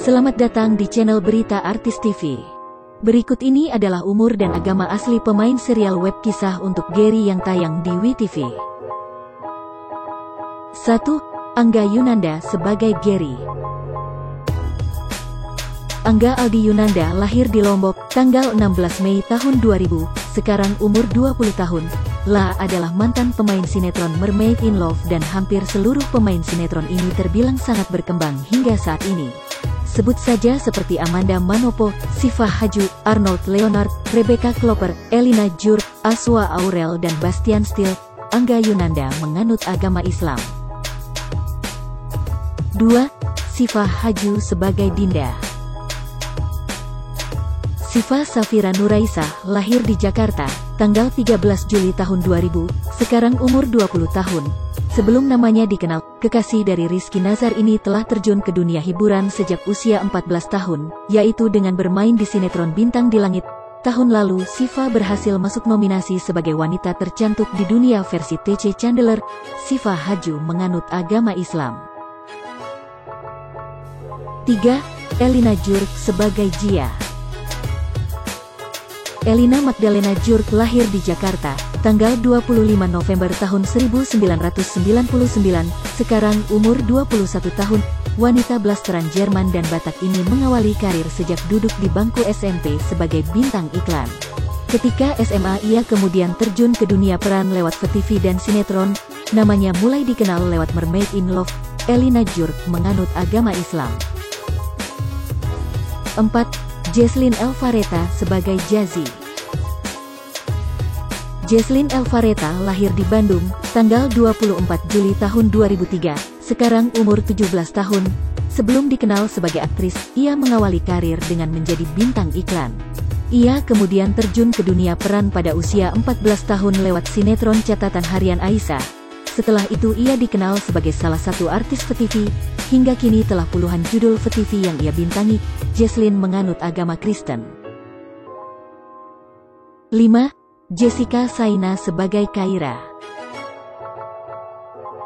Selamat datang di channel Berita Artis TV. Berikut ini adalah umur dan agama asli pemain serial web kisah untuk Gary yang tayang di WTV. 1. Angga Yunanda sebagai Gary. Angga Aldi Yunanda lahir di Lombok, tanggal 16 Mei tahun 2000, sekarang umur 20 tahun. La adalah mantan pemain sinetron Mermaid in Love dan hampir seluruh pemain sinetron ini terbilang sangat berkembang hingga saat ini. Sebut saja seperti Amanda Manopo, Siva Haju, Arnold Leonard, Rebecca Klopper, Elina Djur, Aswa Aurel dan Bastian Steele. Angga Yunanda menganut agama Islam. 2. Siva Haju sebagai Dinda. Siva Safira Nuraisa lahir di Jakarta, tanggal 13 Juli tahun 2000, sekarang umur 20 tahun. Sebelum namanya dikenal, kekasih dari Rizky Nazar ini telah terjun ke dunia hiburan sejak usia 14 tahun, yaitu dengan bermain di sinetron Bintang di Langit. Tahun lalu, Siva berhasil masuk nominasi sebagai wanita tercantik di dunia versi TC Chandler. Siva Haju menganut agama Islam. 3. Elina Djur sebagai Jia. Elina Magdalena Djur lahir di Jakarta, tanggal 25 November tahun 1999, sekarang umur 21 tahun. Wanita blasteran Jerman dan Batak ini mengawali karir sejak duduk di bangku SMP sebagai bintang iklan. Ketika SMA ia kemudian terjun ke dunia peran lewat VTV dan sinetron, namanya mulai dikenal lewat Mermaid in Love. Elina Djur menganut agama Islam. 4. Jesslyn Elvareta sebagai Jazzy. Jesslyn Elvareta lahir di Bandung, tanggal 24 Juli tahun 2003, sekarang umur 17 tahun. Sebelum dikenal sebagai aktris, ia mengawali karir dengan menjadi bintang iklan. Ia kemudian terjun ke dunia peran pada usia 14 tahun lewat sinetron Catatan Harian Aisyah. Setelah itu ia dikenal sebagai salah satu artis VTV, hingga kini telah puluhan judul VTV yang ia bintangi. Jesslyn menganut agama Kristen. 5. Jessica Saina sebagai Kaira.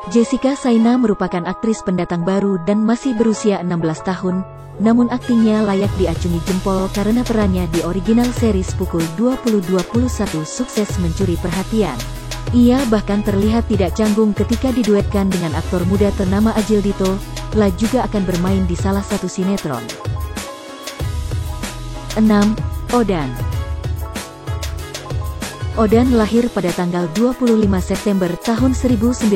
Jessica Saina merupakan aktris pendatang baru dan masih berusia 16 tahun, namun aktingnya layak diacungi jempol karena perannya di original series Pukul 20.21 sukses mencuri perhatian. Ia bahkan terlihat tidak canggung ketika diduetkan dengan aktor muda ternama Agil Dito. La juga akan bermain di salah satu sinetron. 6. Odan. Odan lahir pada tanggal 25 September tahun 1998,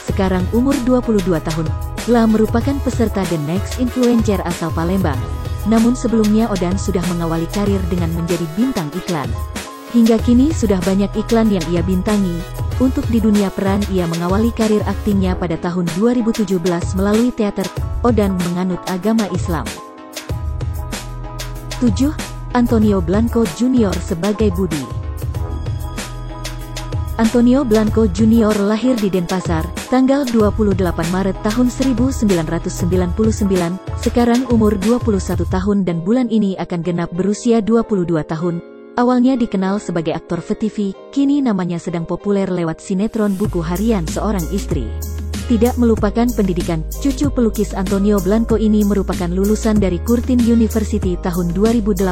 sekarang umur 22 tahun. La merupakan peserta The Next Influencer asal Palembang. Namun sebelumnya Odan sudah mengawali karir dengan menjadi bintang iklan. Hingga kini sudah banyak iklan yang ia bintangi. Untuk di dunia peran ia mengawali karir aktingnya pada tahun 2017 melalui teater. Odan menganut agama Islam. 7. Antonio Blanco Junior sebagai Budi. Antonio Blanco Junior lahir di Denpasar, tanggal 28 Maret tahun 1999, sekarang umur 21 tahun dan bulan ini akan genap berusia 22 tahun. Awalnya dikenal sebagai aktor VTV, kini namanya sedang populer lewat sinetron Buku Harian Seorang Istri. Tidak melupakan pendidikan, cucu pelukis Antonio Blanco ini merupakan lulusan dari Curtin University tahun 2018.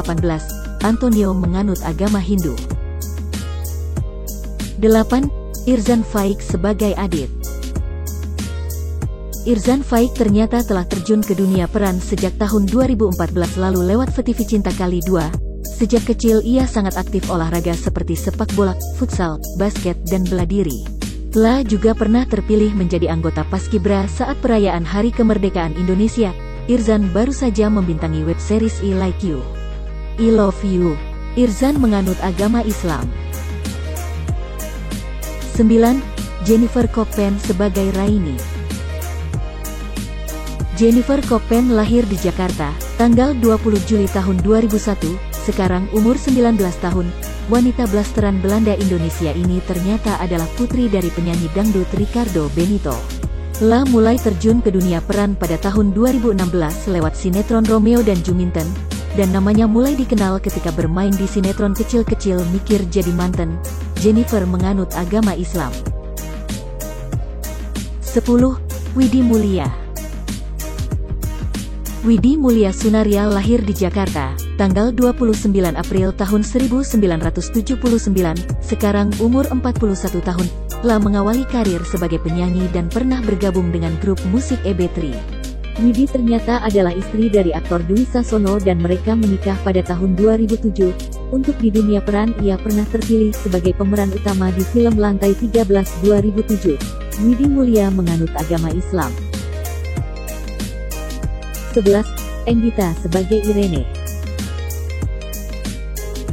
Antonio menganut agama Hindu. 8. Irzan Faik sebagai Adit. Irzan Faik ternyata telah terjun ke dunia peran sejak tahun 2014 lalu lewat VTV Cinta Kali 2. Sejak kecil ia sangat aktif olahraga seperti sepak bola, futsal, basket, dan bela diri. La juga pernah terpilih menjadi anggota Paskibra saat perayaan Hari Kemerdekaan Indonesia. Irzan baru saja membintangi web series I Like You, I Love You. Irzan menganut agama Islam. 9. Jennifer Koppen sebagai Raini. Jennifer Koppen lahir di Jakarta, tanggal 20 Juli tahun 2001, sekarang umur 19 tahun. Wanita blasteran Belanda Indonesia ini ternyata adalah putri dari penyanyi dangdut Ricardo Benito. La mulai terjun ke dunia peran pada tahun 2016 lewat sinetron Romeo dan Juminten, dan namanya mulai dikenal ketika bermain di sinetron kecil-kecil Mikir Jadi Manten. Jennifer menganut agama Islam. 10. Widi Mulia. Widi Mulia Sunaria lahir di Jakarta, tanggal 29 April tahun 1979, sekarang umur 41 tahun, telah mengawali karir sebagai penyanyi dan pernah bergabung dengan grup musik EB3. Widi ternyata adalah istri dari aktor Dwi Sasono dan mereka menikah pada tahun 2007. Untuk di dunia peran ia pernah terpilih sebagai pemeran utama di film Lantai 13 2007. Widi Mulia menganut agama Islam. 11. Endita sebagai Irene.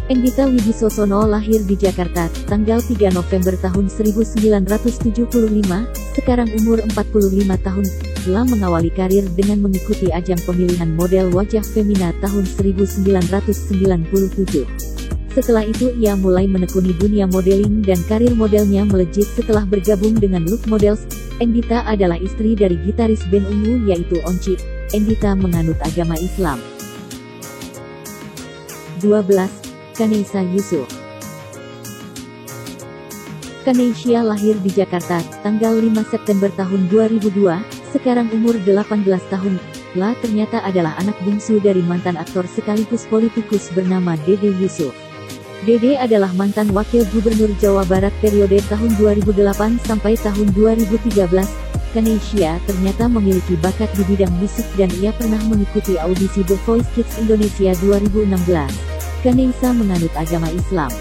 Endita Widisosono lahir di Jakarta, tanggal 3 November tahun 1975, sekarang umur 45 tahun, telah mengawali karir dengan mengikuti ajang pemilihan model wajah femina tahun 1997. Setelah itu ia mulai menekuni dunia modeling dan karir modelnya melejit setelah bergabung dengan Look Models. Endita adalah istri dari gitaris band Ungu yaitu Onci. Endita menganut agama Islam. 12. Kaneisa Yusuf. Kaneisa lahir di Jakarta, tanggal 5 September tahun 2002, sekarang umur 18 tahun, ternyata adalah anak bungsu dari mantan aktor sekaligus politikus bernama Dede Yusuf. Dede adalah mantan wakil gubernur Jawa Barat periode tahun 2008 sampai tahun 2013. Kaneisa ternyata memiliki bakat di bidang musik dan ia pernah mengikuti audisi The Voice Kids Indonesia 2016. Kaneisa menganut agama Islam.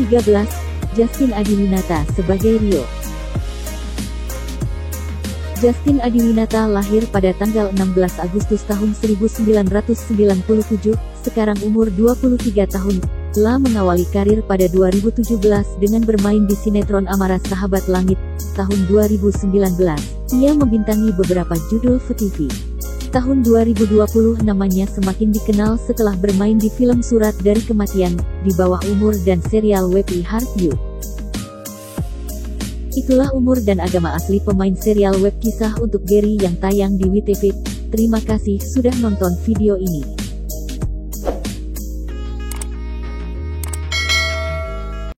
13. Justin Adiwinata sebagai Rio. Justin Adiwinata lahir pada tanggal 16 Agustus tahun 1997, sekarang umur 23 tahun, telah mengawali karir pada 2017 dengan bermain di sinetron Amarah Sahabat Langit, tahun 2019. Ia membintangi beberapa judul FTV. Tahun 2020 namanya semakin dikenal setelah bermain di film Surat dari Kematian, Di Bawah Umur dan serial web I Heart You. Itulah umur dan agama asli pemain serial web kisah untuk Gary yang tayang di WTV. Terima kasih sudah nonton video ini.